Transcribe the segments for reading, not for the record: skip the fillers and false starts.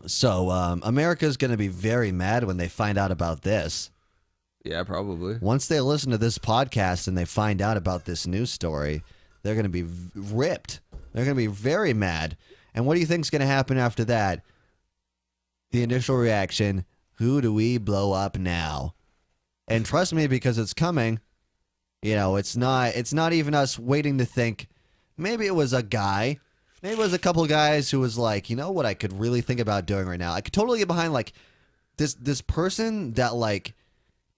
So America's going to be very mad when they find out about this. Yeah, probably. Once they listen to this podcast and they find out about this news story, they're going to be ripped. They're going to be very mad. And what do you think's going to happen after that? The initial reaction, who do we blow up now? And trust me, because it's coming. You know, it's not even us waiting to think, maybe it was a guy. Maybe it was a couple of guys who was like, you know what I could really think about doing right now? I could totally get behind, like, this person that, like,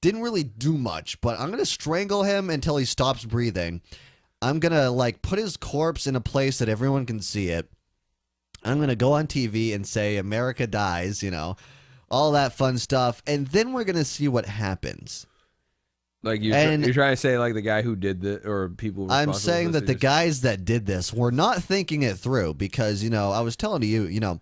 didn't really do much, but I'm going to strangle him until he stops breathing. I'm going to, like, put his corpse in a place that everyone can see it. I'm going to go on TV and say, America dies, you know, all that fun stuff. And then we're going to see what happens. Like, you're trying to say, like, the guy who did the, or people I'm saying that the guys that did this were not thinking it through because, you know, I was telling you, you know,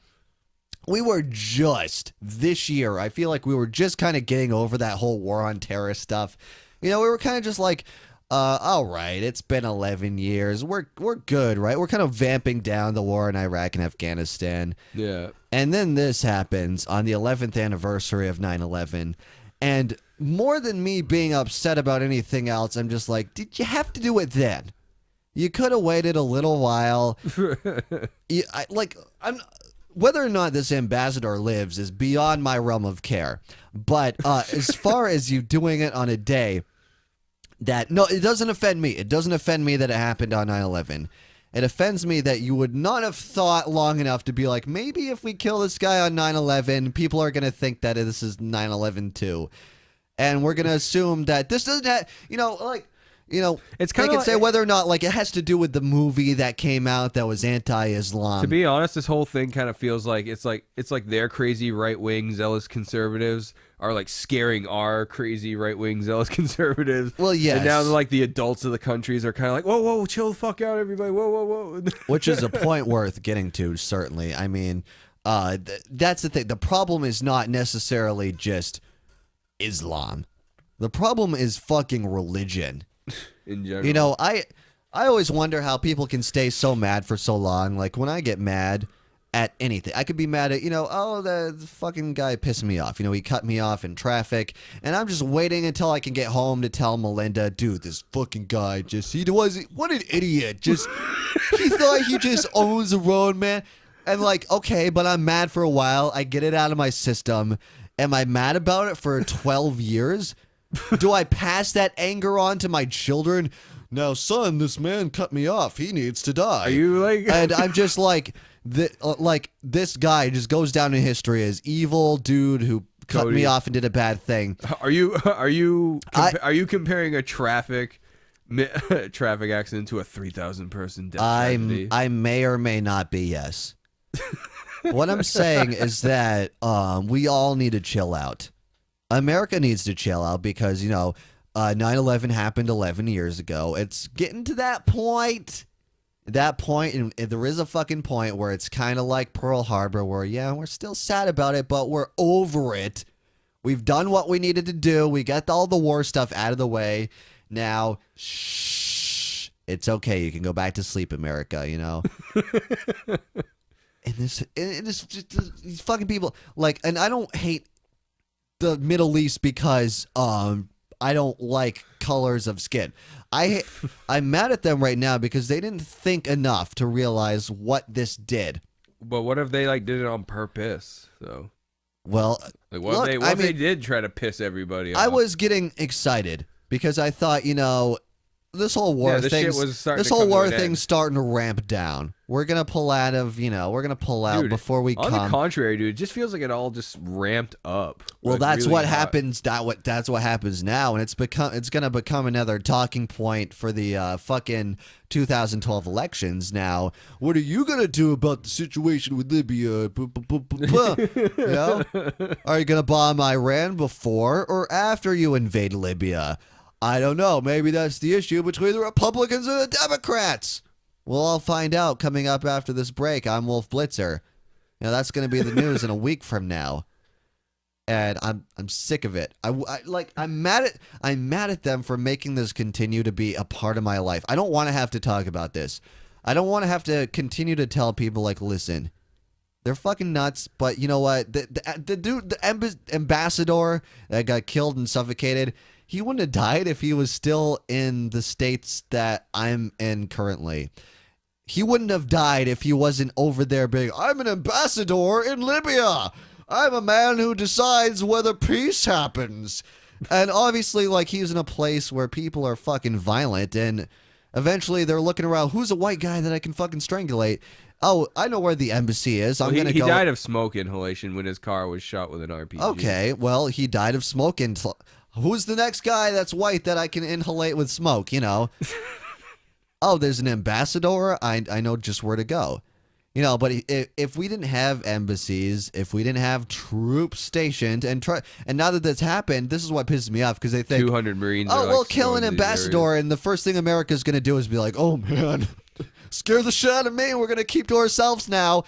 we were just this year, I feel like we were just kind of getting over that whole war on terror stuff. You know, we were kind of just like, all right, it's been 11 years. We're good, right? We're kind of vamping down the war in Iraq and Afghanistan. Yeah. And then this happens on the 11th anniversary of 9/11. And more than me being upset about anything else, I'm just like, did you have to do it then? You could have waited a little while. Whether or not this ambassador lives is beyond my realm of care. But as far as you doing it on a day that, no, it doesn't offend me. It doesn't offend me that it happened on 9/11. It offends me that you would not have thought long enough to be like, maybe if we kill this guy on 9/11, people are going to think that this is 9/11 too. And we're going to assume that this doesn't have, you know, like, you know, it's they kind can of say whether or not, like, it has to do with the movie that came out that was anti-Islam. To be honest, this whole thing kind of feels like it's like their crazy right-wing zealous conservatives are like scaring our crazy right-wing zealous conservatives. Well, yes. And now like the adults of the countries are kind of like, whoa, chill the fuck out, everybody. Whoa. Which is a point worth getting to, certainly. I mean, that's the thing. The problem is not necessarily just Islam. The problem is fucking religion. In general. You know, I always wonder how people can stay so mad for so long. Like, when I get mad at anything, I could be mad at, you know, oh, the fucking guy pissed me off. You know, he cut me off in traffic, and I'm just waiting until I can get home to tell Melinda, dude, this fucking guy what an idiot. Just, he thought he just owns the road, man. And like, okay, but I'm mad for a while. I get it out of my system. Am I mad about it for 12 years? Do I pass that anger on to my children? Now, son, this man cut me off. He needs to die. Are you like... And I'm just like, this guy just goes down in history as evil dude who cut me off and did a bad thing. Are you comparing a traffic accident to a 3,000 person death tragedy? I may or may not be, yes. What I'm saying is that we all need to chill out. America needs to chill out because, you know, 9/11 happened 11 years ago. It's getting to that point. And there is a fucking point where it's kind of like Pearl Harbor where, yeah, we're still sad about it, but we're over it. We've done what we needed to do. We got all the war stuff out of the way. Now, shh. It's okay. You can go back to sleep, America, you know? And this just these fucking people, like, and I don't hate the Middle East because I don't like colors of skin. I'm mad at them right now because they didn't think enough to realize what this did. But what if they like did it on purpose? So, well, like what if they did try to piss everybody off? I was getting excited because I thought, you know, this whole war thing's starting to ramp down. We're gonna pull out before we come. On the contrary, dude, it just feels like it all just ramped up. Well, like, that's really what hot. happens. That's what happens now, and it's gonna become another talking point for the fucking 2012 elections. Now, what are you gonna do about the situation with Libya? You know, are you gonna bomb Iran before or after you invade Libya? I don't know. Maybe that's the issue between the Republicans and the Democrats. We'll all find out coming up after this break. I'm Wolf Blitzer. You know, that's going to be the news in a week from now. And I'm sick of it. I'm mad at them for making this continue to be a part of my life. I don't want to have to talk about this. I don't want to have to continue to tell people, like, listen, They're fucking nuts, but you know what? The dude, ambassador that got killed and suffocated, he wouldn't have died if he was still in the states that I'm in currently. He wouldn't have died if he wasn't over there being, I'm an ambassador in Libya. I'm a man who decides whether peace happens. And obviously, like, he's in a place where people are fucking violent, and eventually they're looking around, who's a white guy that I can fucking strangulate? Oh, I know where the embassy is. I'm going to go. He died of smoke inhalation when his car was shot with an RPG. Okay, well, he died of smoke. Who's the next guy that's white that I can inhalate with smoke, you know? Oh, there's an ambassador. I know just where to go. You know, but if we didn't have embassies, if we didn't have troops stationed, and now that that's happened, this is what pisses me off, because they think 200 Marines. Oh, we'll kill an ambassador, and the first thing America's going to do is be like, oh, man, scare the shit out of me. We're going to keep to ourselves now.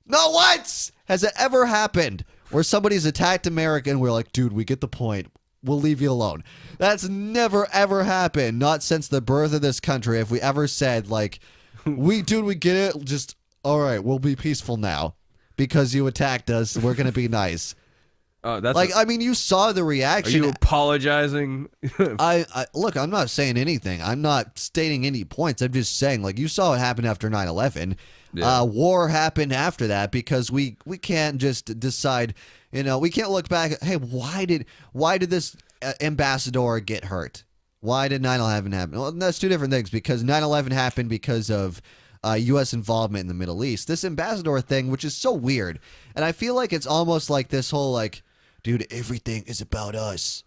No, once has it ever happened where somebody's attacked America and we're like, dude, we get the point. We'll leave you alone. That's never, ever happened. Not since the birth of this country have we ever said, like, we get it. Just, all right, we'll be peaceful now because you attacked us. We're going to be nice. That's like, I mean, you saw the reaction. Are you apologizing? I look, I'm not saying anything. I'm not stating any points. I'm just saying, like, you saw what happened after 9/11. Yeah. War happened after that because we can't just decide, you know, we can't look back. Hey, why did this ambassador get hurt? Why did 9/11 happen? Well, that's two different things, because 9/11 happened because of U.S. involvement in the Middle East. This ambassador thing, which is so weird, and I feel like it's almost like this whole, like, dude, everything is about us.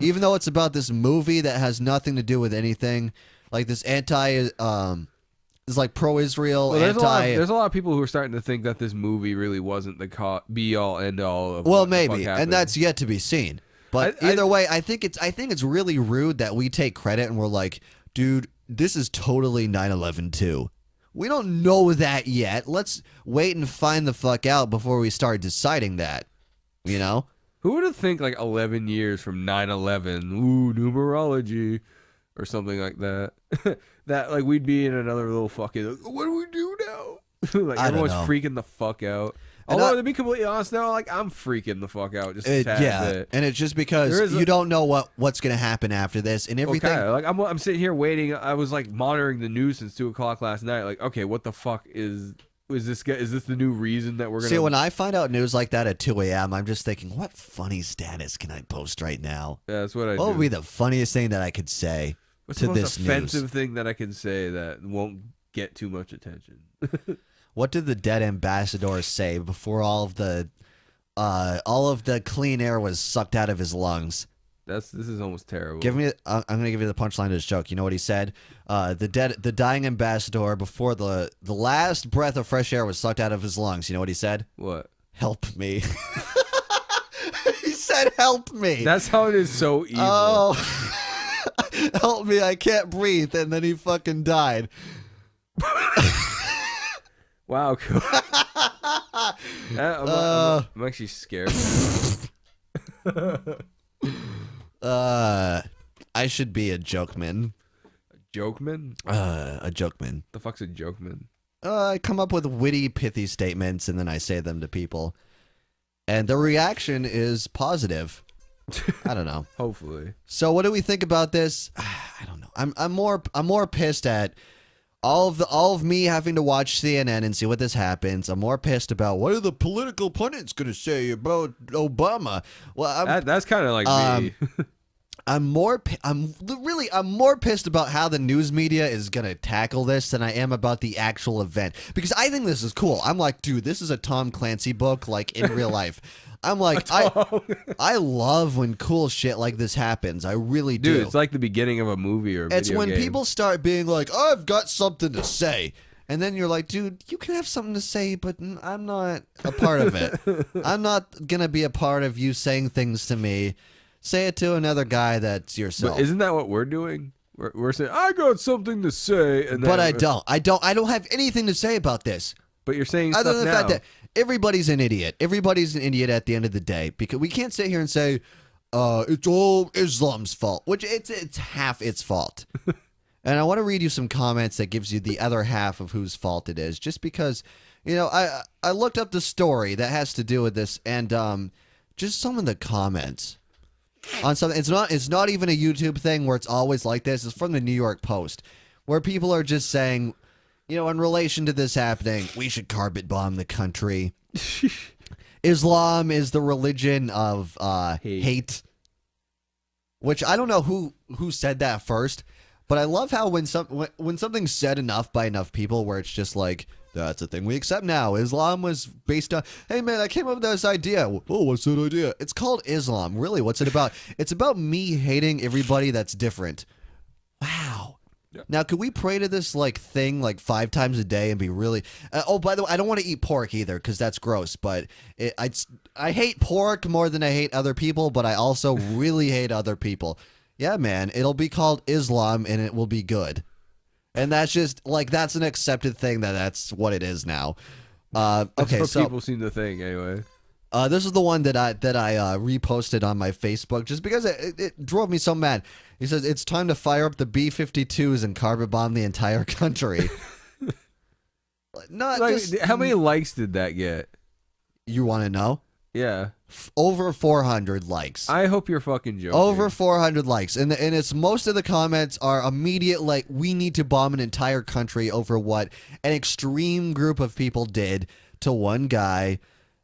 Even though it's about this movie that has nothing to do with anything, like this is like pro-Israel, well, there's a lot of people who are starting to think that this movie really wasn't the be-all, end-all of well, maybe, and that's yet to be seen. But either way, I think it's really rude that we take credit and we're like, dude, this is totally 9/11 too. We don't know that yet. Let's wait and find the fuck out before we start deciding that, you know? Who would have think, like, 11 years from 9/11, ooh, numerology, or something like that, that, like, we'd be in another little fucking, like, what do we do now? Like, everyone's freaking the fuck out. Although, to be completely honest now, like, I'm freaking the fuck out just a tad bit. And it's just because you don't know what's going to happen after this and everything. Okay, like, I'm sitting here waiting. I was, like, monitoring the news since 2 o'clock last night. Like, okay, what the fuck is this the new reason that we're going to... See, when I find out news like that at 2 a.m., I'm just thinking, what funny status can I post right now? Yeah, that's what I do. What would be the funniest thing that I could say to this news? What's the most offensive thing that I can say that won't get too much attention? What did the dead ambassador say before all of the clean air was sucked out of his lungs? This is almost terrible. I'm gonna give you the punchline to his joke. You know what he said? The dying ambassador, before the last breath of fresh air was sucked out of his lungs, you know what he said? What? Help me. He said, "Help me." That sounded so evil. Oh, help me! I can't breathe, and then he fucking died. Wow, cool. I'm actually scared. I should be a jokeman. A jokeman? A jokeman. The fuck's a jokeman? I come up with witty, pithy statements, and then I say them to people, and the reaction is positive. I don't know. Hopefully. So, what do we think about this? I don't know. I'm more pissed at all of me having to watch CNN and see what this happens. I'm more pissed about what are the political pundits going to say about Obama. Well, that's kind of like me. I'm more pissed about how the news media is going to tackle this than I am about the actual event, because I think this is cool. I'm like, dude, this is a Tom Clancy book, like, in real life. I'm like, I love when cool shit like this happens. I really do. Dude, it's like the beginning of a movie or a It's video when game. people start being like, oh, I've got something to say. And then you're like, dude, you can have something to say, but I'm not a part of it. I'm not going to be a part of you saying things to me. Say it to another guy that's yourself. But isn't that what we're doing? We're saying, I got something to say. And then, but I don't. I don't have anything to say about this. But you're saying other stuff than the now. fact that everybody's an idiot. Everybody's an idiot at the end of the day, because we can't sit here and say it's all Islam's fault, which it's half its fault. And I want to read you some comments that gives you the other half of whose fault it is, just because, You know, I looked up the story that has to do with this, and just some of the comments on something. It's not even a YouTube thing where it's always like this. It's from the New York Post, where people are just saying, you know, in relation to this happening, we should carpet bomb the country. Islam is the religion of hate. Which I don't know who said that first, but I love how when something's said enough by enough people where it's just like, that's a thing we accept now. Islam was based on, hey man, I came up with this idea. Oh, what's that idea? It's called Islam. Really, what's it about? It's about me hating everybody that's different. Wow. Yep. Now, could we pray to this like thing like 5 times a day and be really? Oh, by the way, I don't want to eat pork either because that's gross. But I hate pork more than I hate other people, but I also really hate other people. Yeah, man, it'll be called Islam and it will be good. And that's just like that's an accepted thing that's what it is now. Okay, that's what so people seem to think anyway. This is the one that I reposted on my Facebook just because it drove me so mad. He says it's time to fire up the B-52s and carpet bomb the entire country. Not like, just, how many likes did that get? You want to know? Yeah. Over 400 likes. I hope you're fucking joking. Over 400 likes. And it's most of the comments are immediate, like, we need to bomb an entire country over what an extreme group of people did to one guy.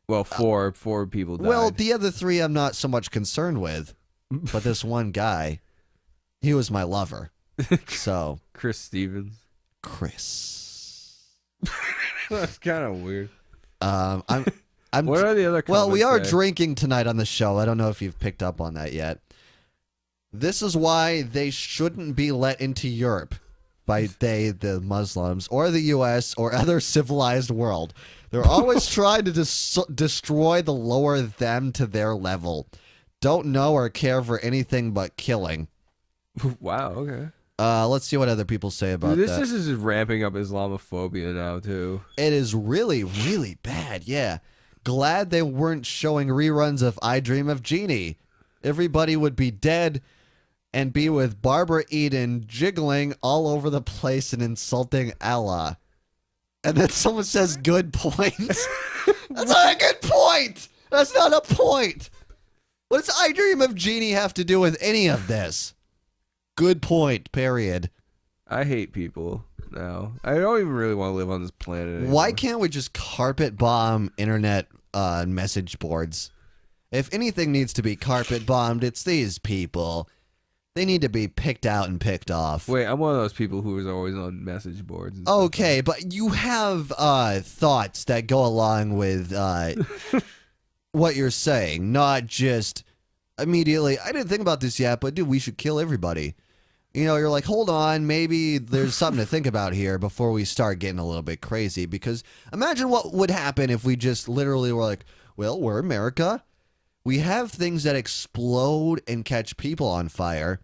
Well, four people died. Well, the other 3 I'm not so much concerned with. But this one guy, he was my lover. So. Chris Stevens. Chris. That's kind of weird. What are the other comments? Well, we are drinking tonight on the show. I don't know if you've picked up on that yet. This is why they shouldn't be let into Europe by the Muslims, or the U.S., or other civilized world. They're always trying to destroy the lower them to their level. Don't know or care for anything but killing. Wow, okay. Let's see what other people say about that. This is ramping up Islamophobia now, too. It is really, really bad, yeah. Glad they weren't showing reruns of I Dream of Jeannie. Everybody would be dead and be with Barbara Eden jiggling all over the place and insulting Allah. And then someone says, good point. That's not a good point. That's not a point. What does I Dream of Jeannie have to do with any of this? Good point, period. I hate people now. I don't even really want to live on this planet anymore. Why can't we just carpet bomb internet message boards? If anything needs to be carpet bombed, it's these people. They need to be picked out and picked off. Wait, I'm one of those people who is always on message boards. And okay, but you have thoughts that go along with what you're saying, not just immediately, I didn't think about this yet, but dude, we should kill everybody. You know, you're like, hold on, maybe there's something to think about here before we start getting a little bit crazy. Because imagine what would happen if we just literally were like, well, we're America. We have things that explode and catch people on fire.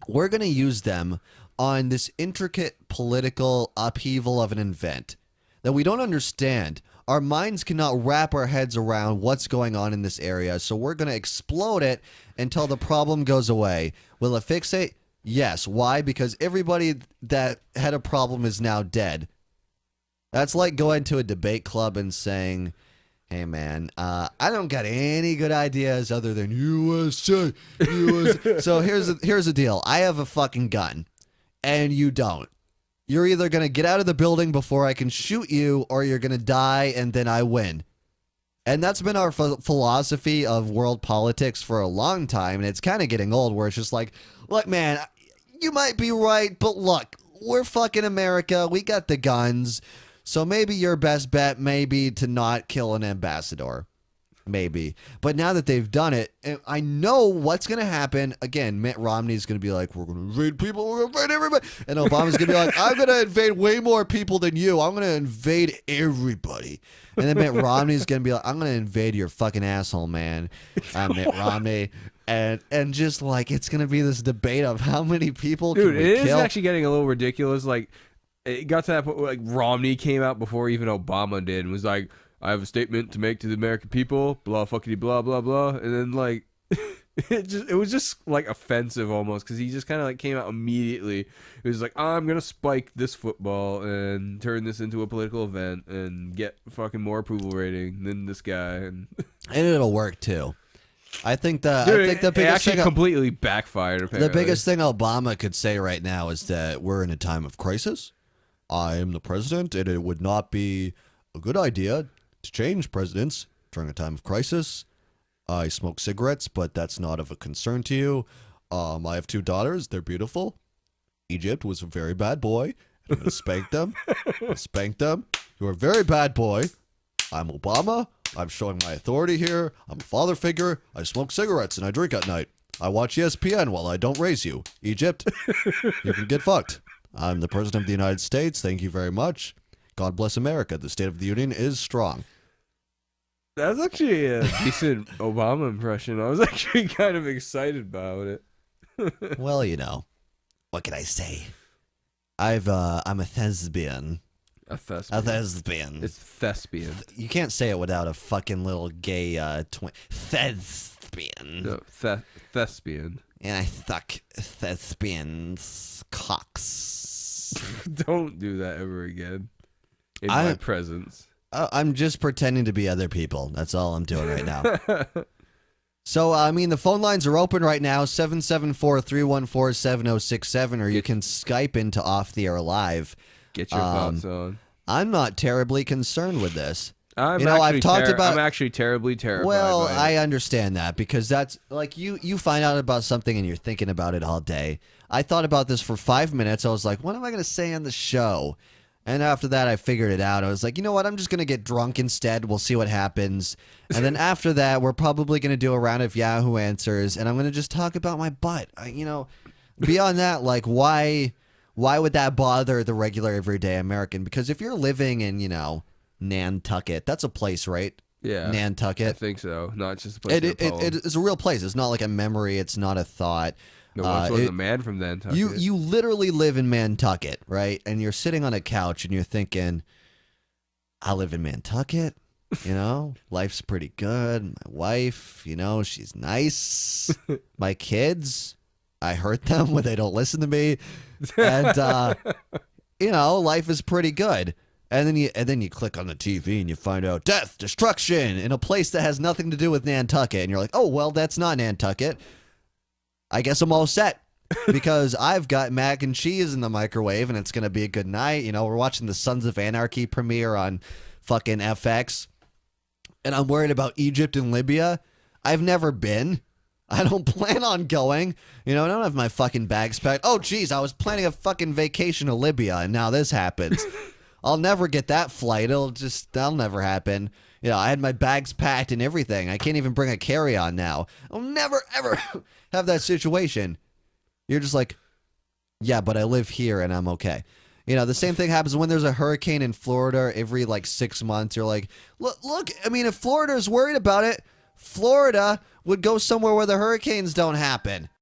We're going to use them on this intricate political upheaval of an event that we don't understand. Our minds cannot wrap our heads around what's going on in this area, so we're going to explode it until the problem goes away. Will it fix it? Yes. Why? Because everybody that had a problem is now dead. That's like going to a debate club and saying, hey, man, I don't got any good ideas other than USA. So here's the deal. I have a fucking gun, and you don't. You're either going to get out of the building before I can shoot you, or you're going to die, and then I win. And that's been our philosophy of world politics for a long time, and it's kind of getting old, where it's just like, look, man, you might be right, but look, we're fucking America. We got the guns. So maybe your best bet may be to not kill an ambassador. Maybe. But now that they've done it, I know what's going to happen. Again, Mitt Romney's going to be like, we're going to invade people. We're going to invade everybody. And Obama's going to be like, I'm going to invade way more people than you. I'm going to invade everybody. And then Mitt Romney's going to be like, I'm going to invade your fucking asshole, man. I'm Mitt Romney. And just like, it's going to be this debate of how many people can we kill. Dude, it is actually getting a little ridiculous. Like, it got to that point where, like, Romney came out before even Obama did and was like, I have a statement to make to the American people, blah, fuckity, blah, blah, blah. And then, like, It was just like offensive almost because he just kind of like came out immediately. It was like, I'm gonna spike this football and turn this into a political event and get fucking more approval rating than this guy, and it'll work too. I think the biggest actually thing completely backfired. Apparently, the biggest thing Obama could say right now is that we're in a time of crisis. I am the president, and it would not be a good idea to change presidents during a time of crisis. I smoke cigarettes, but that's not of a concern to you. I have 2 daughters. They're beautiful. Egypt was a very bad boy. I'm going to spank them. Spank them. You're a very bad boy. I'm Obama. I'm showing my authority here. I'm a father figure. I smoke cigarettes and I drink at night. I watch ESPN while I don't raise you. Egypt, you can get fucked. I'm the president of the United States. Thank you very much. God bless America. The State of the Union is strong. That's actually a decent Obama impression. I was actually kind of excited about it. Well, you know, what can I say? I'm a thespian. A thespian. A thespian. It's thespian. You can't say it without a fucking little gay thespian. No, thespian. And I suck thespians' cocks. Don't do that ever again. In my presence. I'm just pretending to be other people. That's all I'm doing right now. So, I mean, the phone lines are open right now, 774-314-7067, or you can Skype into Off the Air Live. Get your thoughts on. I'm not terribly concerned with this. I'm actually terribly terrified. Well, I understand that because that's like you find out about something and you're thinking about it all day. I thought about this for 5 minutes. I was like, what am I going to say on the show? And after that, I figured it out. I was like, you know what? I'm just going to get drunk instead. We'll see what happens. And then after that, we're probably going to do a round of Yahoo Answers, and I'm going to just talk about my butt. Beyond that, like, why would that bother the regular everyday American? Because if you're living in, Nantucket, that's a place, right? Yeah. Nantucket. I think so. Not just a place. It's a real place. It's not like a memory. It's not a thought. No, once was a man from Nantucket. You literally live in Nantucket, right? And you're sitting on a couch and you're thinking, I live in Nantucket, life's pretty good. My wife, she's nice. My kids, I hurt them when they don't listen to me. And, life is pretty good. And then you click on the TV and you find out death, destruction in a place that has nothing to do with Nantucket. And you're like, oh, well, that's not Nantucket. I guess I'm all set because I've got mac and cheese in the microwave and it's going to be a good night. We're watching the Sons of Anarchy premiere on fucking FX. And I'm worried about Egypt and Libya. I've never been. I don't plan on going. I don't have my fucking bags packed. Oh, geez, I was planning a fucking vacation to Libya and now this happens. I'll never get that flight. That'll never happen. I had my bags packed and everything. I can't even bring a carry-on now. I'll never, ever have that situation. You're just like, yeah, but I live here and I'm okay. The same thing happens when there's a hurricane in Florida every 6 months. You're like, look, if Florida's worried about it, Florida would go somewhere where the hurricanes don't happen.